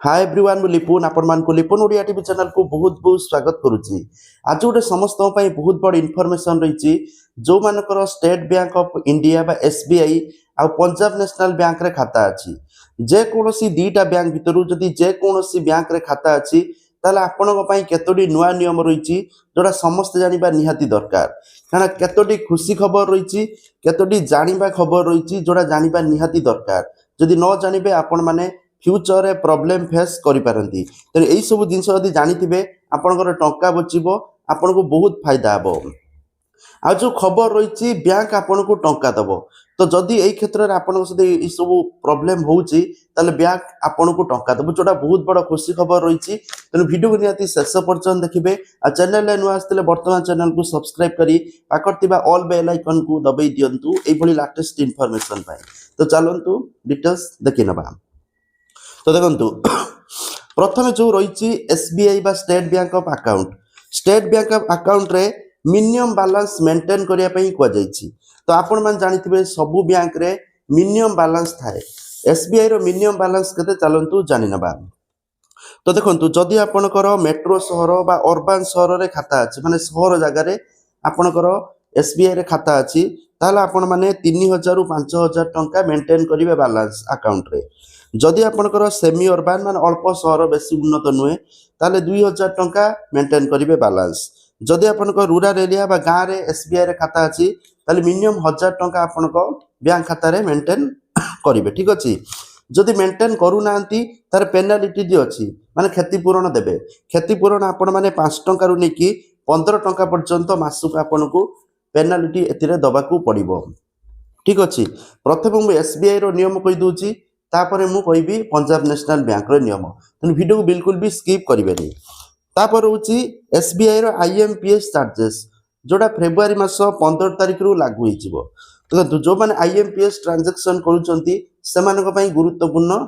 Hi everyone मु लिपुन आपण मान को लिपुन ओडिया टीवी चैनल को बहुत बहुत स्वागत करूची। आज गोटे समस्त बहुत बड़ इनफॉरमेशन रही जो मानकर स्टेट बैंक ऑफ इंडिया बा एसबीआई आ पंजाब नेशनल बैंक रे खाता अछि जे कोनोसी दीटा बैंक भितरु जदि जे कोनोसी बैंक रे खाता अछि ताले आपनको पई केतोडी नुवा नियम रही जोड़ा समस्त जानिबा निहाती दरकार कारण केतोडी खुशी खबर रही केतोडी जानिबा खबर रही जोड़ा जानिबा निहाती दरकार जदि न जानिबे आपण माने फ्यूचर रे प्रॉब्लम फेस करि पारंती तेरे एई सब जिंस जदि जानिथिबे आपनकर टंका बचिबो आपनको बहुत फायदा हबो। आ जो खबर रही बैंक आपन को टंका दबो तो जदि एई क्षेत्र रे आपन सदी ई सब प्रॉब्लम होउची ताले बैंक आपन को टंका दबो जोटा बहुत बड़ खुशी खबर रही तेनु वीडियो को निहाती शेष पर्यंत देखिबे आ चैनल ले नुआ आस्ते वर्तमान चैनल को सब्सक्राइब करी पाकरतिबा ऑल बेल आइकन को दबाई दियंतु एई भली लेटेस्ट इंफॉर्मेशन पाए। तो चलंतु डिटेल्स देखि नबा। तो देखंतु प्रथम जो रही एसबीआई बा स्टेट बैंक ऑफ अकाउंट रे मिनिमम बैलेंस मेंटेन करिया पई को जाईछि। तो आपण मान जानिथिबे सबु बैंक रे मिनिमम बैलेंस थाए एसबीआई रो मिनिमम बैलेंस केते चलंतु जानि नबा। तो देखंतु जदि आपणकर मेट्रो सहर बा अर्बन सहर रे खाता अछि माने सहर जगह रे आपणकर एसबीआई रे खाता अछि ताले आपण माने 3000 रु 5000 टंका मेंटेन करिवे बैलेंस अकाउंट रे। जदि आपणकर सेमी अर्बन मान अल्प सहर बेसी उन्नत नुहे ताले 2000 टंका मेंटेन करिवे बैलेंस। जदि आपणकर रूरल एरिया बा गाँ रे एसबीआई रे खाता अछि ताले मिनिमम 1000 टंका आपणको बैंक खाता रे मेंटेन करिवे। ठीक अछि जदि मेंटेन करू नांती तार पेनाल्टी दि अछि माने क्षतिपूरण देबे। क्षतिपूरण आपण माने 5 टंका रु नेकी 15 टंका पर्यंत मासुक आपणको पेनाल्टी एथिरे दबाकू पड़िबो। ठीक अछि प्रथम मु एसबीआई रो नियम कहि दोची तापर मु कहबी पंजाब नेशनल बैंक रो नियम तेनु वीडियो को बिल्कुल भी स्किप करिवेनी। तापर होची एसबीआई रो आईएमपीएस चार्जेस जोड़ा फेब्रुआरी मास 15 तारिख रु लागू होई जिवो। तो जो माने आईएमपीएस ट्रांजैक्शन करूचंती सेमानक पई गुरुत्वपूर्ण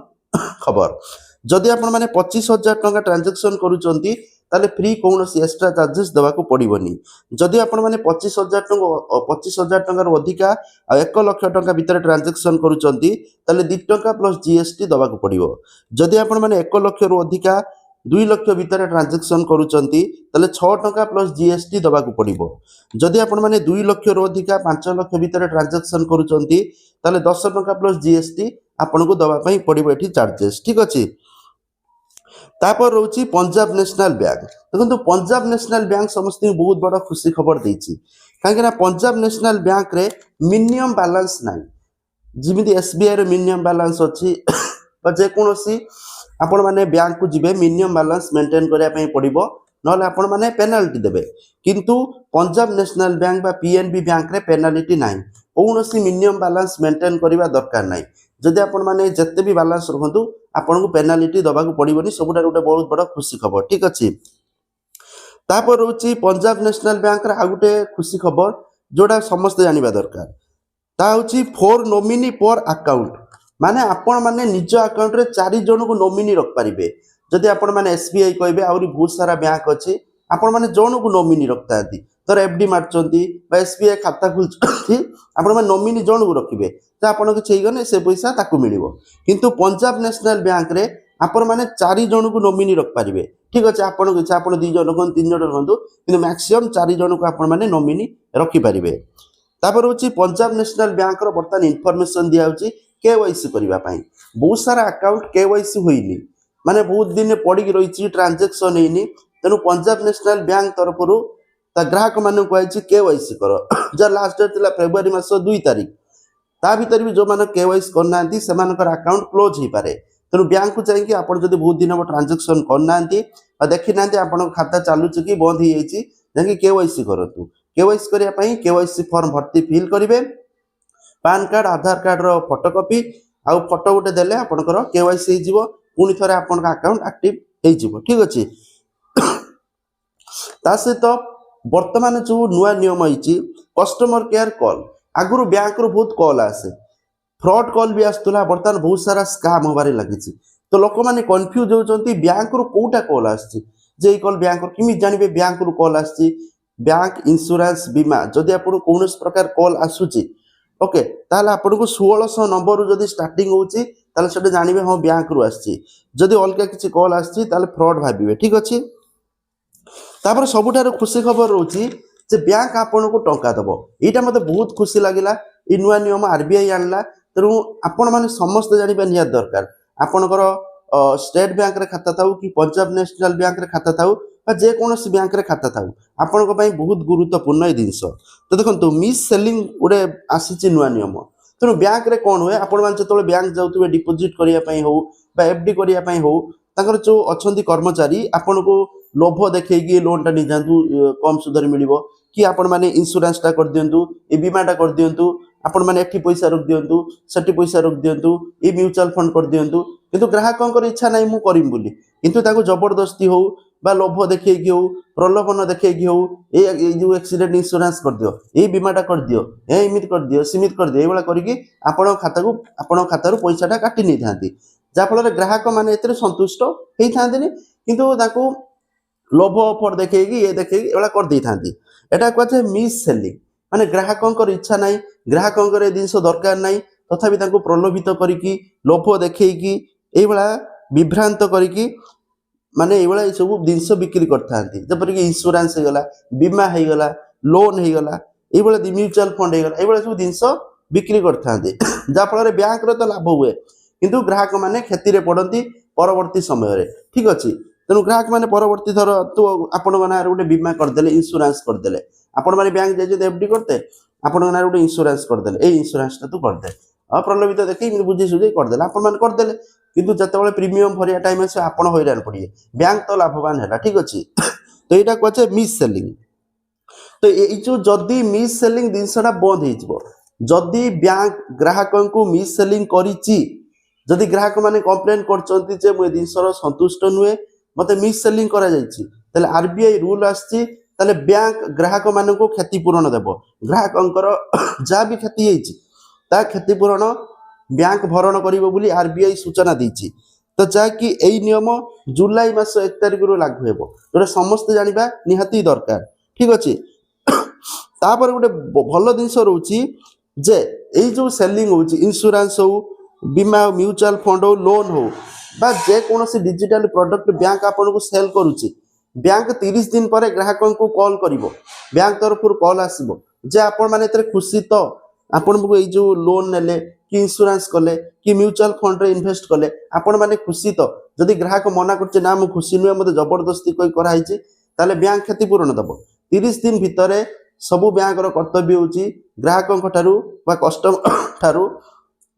खबर जदि आपण माने 25000 टंका ट्रांजैक्शन करूचंती ताले फ्री कोनोसी एक्स्ट्रा चार्जेस देवा को पड़िबोनी। जदि आपण माने 25000 टंका रो अधिका आ 1 लाख टंका भीतर ट्रांजैक्शन करूचंती ताले 2 टंका प्लस जीएसटी देवा को पड़िबो। जदि आपण माने 1 लाख रो अधिका 2 लाख भीतर ट्रांजैक्शन करूचंती ताले 6 टंका प्लस जीएसटी देवा को पड़िबो। जदि आपण माने 2 लाख रो अधिका 5 लाख भीतर ट्रांजैक्शन करूचंती ताले 10 टंका प्लस जीएसटी आपण को दवा पई पड़िबो एठी चार्जेस। ठीक अछि तापर रोची पंजाब नेशनल बैंक देखो पंजाब नेशनल बैंक समस्त बहुत बड़ा खुशी खबर देछि काहे पंजाब नेशनल बैंक रे मिनिमम बैलेंस नाही जिमिति एसबीआई रे मिनिमम बैलेंस अछि जे कोनोसी आपण माने बैंक को जिबे मिनिमम बैलेंस मेंटेन करिया पई पड़िबो नले आपण माने पेनाल्टी देबे किंतु पंजाब नेशनल बैंक बा पीएनबी बैंक रे पेनाल्टी नाही कोनोसी मिनिमम बैलेंस मेंटेन करिवा दरकार नाही। जदि आपण माने जत्ते भी बैलेंस रखंतु आपण को पेनाल्टी दबा को पड़िबोनी सबुटा गोटे बहुत बड़ा खुशी खबर। ठीक अछि तापर होची पंजाब नेशनल बैंक रे आ गोटे खुशी खबर जोड़ा समस्त जानिबा दरकार ता होची 4 नॉमिनी पर अकाउंट माने आपण माने निज अकाउंट रे 4 जन को नॉमिनी रख परिबे। जदि आपण माने एसबीआई कहबे आउरी बहुत सारा बैंक अछि आपण माने जन को नॉमिनी रखताती तर एफडी मारचंती बा एसबीआई खाता खुलचंती आपण माने नॉमिनी जन को रखिबे त आपण के छई गने से पैसा ताकू मिलिबो किंतु पंजाब नेशनल बैंक रे आपण माने 4 जन को नॉमिनी रख परिबे। ठीक अछि आपण के इच्छा आपण 2 जन को 3 जन रहंतु किंतु मैक्सिमम 4 जन को आपण माने नॉमिनी रखि परिबे। तापर होची पंजाब नेशनल बैंक रो बर्तन इन्फॉर्मेशन दिया होची केवाईसी करिवा पई बहुत सारा अकाउंट केवाईसी होइनी माने बहुत दिन पड़ी रही ट्रांजैक्शन हेनी तेनु पंजाब नेशनल बैंक तरफरु ता ग्राहक माने कहैछि केवाईसी करो जा लास्ट डेट थिला फेब्रुआरी मास 2 तारिख ता भीतर भी जो माने केवाईसी करनांती सेमानकर अकाउंट क्लोज ही पारे तेनु बैंक को चाहिए कि आपण जदि बहुत दिन हम ट्रांजैक्शन करनांती आ देखि नांती आपण खाता चालू छि कि बंद ही जाईछि जाकि केवाईसी करतु केवाईसी करिया पई केवाईसी फॉर्म भर्ती फिल करिवे पैन कार्ड आधार कार्ड रो फोटोकॉपी आ फोटो गोटे देले आपनकर केवाईसी हे जिवो पुनी थरे आपन अकाउंट एक्टिव हे जिवो। ठीक अछि ता सहित वर्तमान जो नुआ नियम आइछि कस्टमर केयर कॉल आगुरु बैंक रो बहुत कॉल आसे फ्रॉड कॉल भी आस्तुला वर्तमान बहुत सारा स्कैम होबारे लागिछि तो लोक माने कंफ्यूज होचंती बैंक रो कोटा कॉल आछि जे कॉल बैंक रो किमि जानिबे बैंक रो कॉल आछि बैंक इंश्योरेंस बीमा जदि आपन कोनोस प्रकार कॉल आसुछि ओके ताले आपन को 1600 नंबर रु जदि स्टार्टिंग होउछि ताले सेटा जानिबे हाँ बैंक रु आछि जदि अलगा किछि कॉल आछि ताले फ्रॉड भाबिबे ठीक अछि तापर सबुठार खुशी खबर रोची जे बैंक आपन को टंका दबो एटा मते बहुत खुशी लागिला इ नुआ नियम आरबीआई आनला तेणु आपण माने समस्त जानिबा निया दरकार आपनकर स्टेट बैंक रे खाता थाउ कि पंजाब नेशनल बैंक रे खाता थाउ बा जे कोनोसी बैंक रे खाता थाउ आपन को पई बहुत गुरुत्वपूर्ण ए जिंस तो देखंतु मिस सेलिंग उडे आसीची नुआ नियम तेणु बैंक रे कोन होए आपण मान जतले बैंक जाउतबे डिपॉजिट करिया पई हो बा एफडी करिया पई हो ताकर जो अछंती कर्मचारी आपण को लोभ देखैकी लोन टा नि जांतु कम सुधर मिलिबो कि आपण माने इंश्योरेंस टा कर दियंतु ए बीमा टा कर दियंतु आपण माने एठी पैसा रख दियंतु सेठी पैसा रख दियंतु ए म्यूचुअल फंड कर दियंतु किंतु ग्राहकंकर इच्छा नाही मु करिम बोली किंतु ताको जबरदस्ती हो बा लोभ देखैकी हो प्रलोभन देखैकी हो ए जो एक्सीडेंट इंश्योरेंस कर दियो ए बीमाटा कर दियो ए इमित कर दियो सीमित कर दियो एवला करिकी आपण खातारू पैसा टा काटी नै थांती जा फल ग्राहक माने एतरे संतुष्ट हेई थांतिनी किंतु ताको लोभ ऑफर देखैकी ए देखैकी एवला कर दै थांती एटा कहते मिस सेलिंग माने ग्राहकंकर इच्छा नाही ग्राहकंकर ए जिंस दरकार नाही तथापि ताको प्रलोभित करिकी लोभ देखैकी एवला विभ्रांत करिकी माने एवला सब जिनस बिक्री करथांती जपरि कि इंश्योरेंस हे गला बीमा हे गला लोन हे गला एवला म्यूचुअल फंड हे गला एवला सब जिनस बिक्री करथांती जा फल बैंक रे तो लाभ हुए किंतु ग्राहक माने क्षति रे पड़ती परवर्ती समय रे ठीक अछि तेणु ग्राहक माने परवर्ती थर तो आपण माने गोटे बीमा करदेले इंश्योरेंस करदेले आपण माने बैंक जाय एफडी करते आपण माने गोटे इंश्योरेंस करदेले ए इंश्योरेंस ता तू करदे प्रलोभित देखि बुझी सुझी करदेले आपण माने करदेले किंतु जतबेले प्रीमियम भरिया टाइम आसे आपण हैरान पड़िए बैंक तो लाभवान है ठीक अछि तो एटा कहचे मिस सेलिंग तो ए जो जदी मिस सेलिंग जिनसटा बंद हे जिवो जदी बैंक ग्राहकन को मिस सेलिंग करिछि जदी ग्राहक माने कंप्लेन करचंती जे मो जिनसर संतुष्ट नुए मते मिस सेलिंग करा जायछि तले आरबीआई रूल आछि तले बैंक ग्राहक माने को क्षतिपूरण देबो ग्राहकंकर जा भी क्षति हेछि ता क्षतिपूरण बैंक भरण करिवो बोली आरबीआई सूचना दैछि तो जाकि एई नियम जुलाई मास 1 तारिख रु लागू हेबो जोटा समस्त जानिबा निहाती दरकार ठीक अछि तापर गोटे भलो जिंस रहउछि जे एई जो सेलिंग होछि इंश्योरेंस हो बीमा म्यूचुअल फंड हो लोन हो बा जे कोनोसी डिजिटल प्रोडक्ट बैंक आपन को सेल करूछि बैंक 30 दिन पर ग्राहकन को कॉल करिवो बैंक तरफ कॉल आसीबो जे आपन माने एतरे खुशी तो आपन को एई जो लोन नेले कि इंश्योरेंस कले कि म्यूचुअल फंड रे इन्वेस्ट कले आपण माने खुशी तो जदि ग्राहक मना करचे ना मु खुशी नुए मते जबरदस्ती कोई कराइछि ताले बैंक क्षतिपूरण दबो 30 दिन भितरे सबु बैंक रो कर्तव्य होछि ग्राहकन ठारू बा कस्टमर ठारू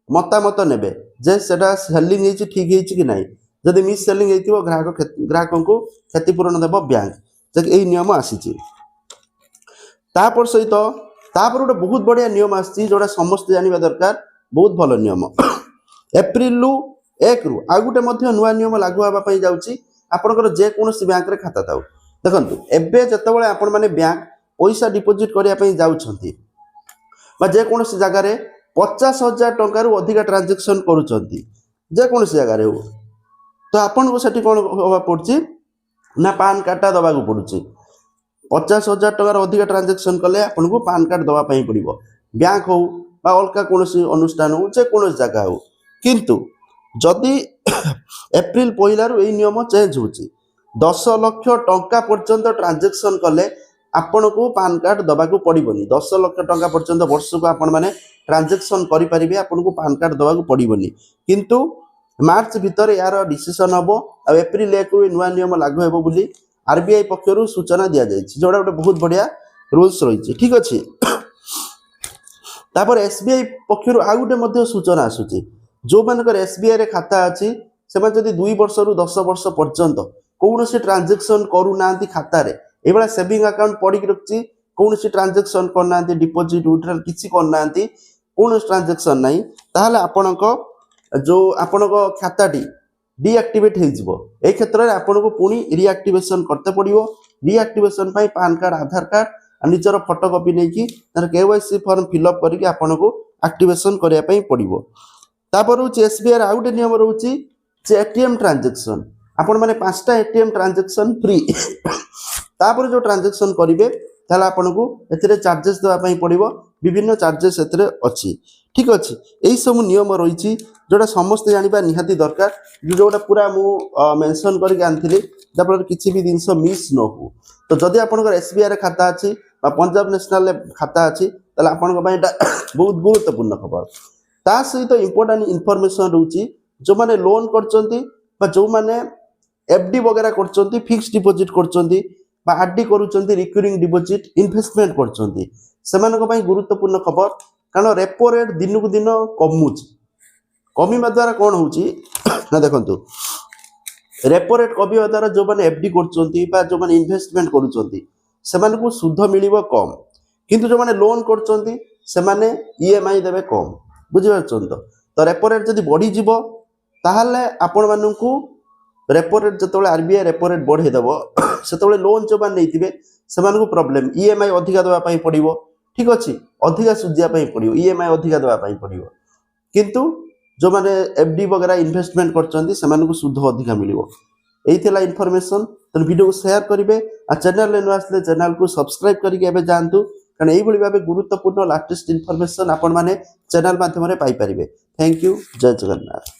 मतामत नेबे जे सेटा सेलिंग हेछि ठीक हेछि कि नाही जदि मिस सेलिंग हेतिबो ग्राहकन को क्षतिपूरण देबो बैंक जे एई नियम आसीछि तापर सहित तापर गोटे बहुत बढ़िया नियम आसी जोड़ा समस्त जानिबा दरकार बहुत भलो नियम एप्रिल 1 रु आ गोटे मध्य नुआ नियम लागू हबा पई जाउची आपनकर जे कोनोसी बैंक रे खाता थाउ देखंतु एबे जतबेले आपण माने बैंक पैसा डिपॉजिट करिया पई जाउछंती बा जे कोनोसी जगह रे 50,000 टंका रु अधिक ट्रांजैक्शन करूछंती जे कोनोसी जगह रे हो तो आपण को सेठी कोन होबा पड़ची ना पान कार्ड ता दबागु पड़ुची 50,000 टंका अधिक ट्रांजैक्शन कले आपण को पान कार्ड दबा पई पड़िबो बैंक हो बा अलका कोनोसी अनुष्ठान हो जे कोनोसी जगह हो किंतु जदि एप्रिल पहिला रु एई नियम चेंज होची 10 लाख टंका पर्यंत ट्रांजैक्शन कले आपण को पान कार्ड दबा को पड़िबनी 10 लाख टंका पर्यंत वर्ष को आपण माने ट्रांजैक्शन करि परिबे आपण को पान कार्ड दबा को पड़िबनी किंतु मार्च भीतर यार डिसीजन हबो आ एप्रिल 1 रु नुआ नियम लागू हेबो बोली आरबीआई पक्षरु सूचना दिया जायछि जोडा गोटे बहुत बढ़िया रूल्स रहिछि ठीक अछि तापर एसबीआई पक्षरु आ गोटे मध्ये सूचना आसुछि जो मानकर एसबीआई रे खाता अछि सेमा जदि 2 वर्ष रु 10 वर्ष पर्यंत कोनोसी ट्रांजैक्शन करू नांती खाता रे एबला सेविंग अकाउंट पड़ी रखछि कोनोसी ट्रांजैक्शन करनांती डिपॉजिट विथड्रॉल किछि करनांती कोनोसी ट्रांजैक्शन नाही ताहाले आपनको जो आपनको खाताटी डीएक्टिवेट हे जिवो ए क्षेत्र रे आपनको पुनी रीएक्टिवेशन करते पड़िवो रीएक्टिवेशन पई पैन कार्ड आधार कार्ड निजर फोटोकॉपी नै कि तार केवाईसी फॉर्म फिल अप करिके आपनको एक्टिवेशन करिया पई पड़िवो तापर होची एसबीआई आ गुटे नियम रहउची जे एटीएम ट्रांजैक्शन आपण माने 5टा एटीएम ट्रांजैक्शन फ्री तापर जो ट्रांजैक्शन करिवे ताला आपनको एथिरे चार्जेस देवा पई पड़िवो विभिन्न चार्जेस एथिरे अछि ठीक अच्छे यही सब नियम रही जोटा समस्ते जाना निहाती दरकार जोटा पूरा मु मेंशन करके आनी जहाँफल किसी भी जिनस मिस न हो तो जदि आपंकर एसबीआई रे खाता अच्छी पंजाब नेशनल खाता अच्छी आपण बहुत गुरुत्वपूर्ण खबर ता सहित इंपोर्टाट इनफॉरमेशन रोचे जो मैंने लोन कर जो मैंने एफडी वगैरह कर फिक्स डिपोजिट कर आरडी करुँच रिकरिंग डिपोजिट इन्वेस्टमेंट कर गुरुत्वपूर्ण खबर कारण रेपो रेट दिन को दिन कमुच कमिवा द्वारा कौन हो देखो रेपो रेट कमिवा द्वारा जो मैंने एफडी कर जो मैंने इन्वेस्टमेंट करुँच सुध मिल कम किंतु जो मैंने लोन कर ईएमआई देवे कम बुझीपार तो रेपो रेट जब बढ़ीज ताहले आपण मानू रेपो रेट जो आरबीआई रेपो रेट बढ़ेदेव से लोन जो मैंने नहीं प्रोब्लेम ईएमआई अधिका देवाई पड़ो ठीक अच्छे अधिका सुझापी पड़ो ईएमआई अधिका देवाई पड़ो किंतु जो मैंने एफडी वगैरह इन्वेस्टमेंट कर सुध अधिका मिल यही इनफॉरमेशन तो वीडियो को शेयर करेंगे आ चैनल नु आसले चैनल को सब्सक्राइब करके जातु कारण यही भाव गुरुत्वपूर्ण लाटेस्ट इनफॉरमेशन आपण मैंने चैनल माध्यम पाई पारे। थैंक यू जय जगन्नाथ।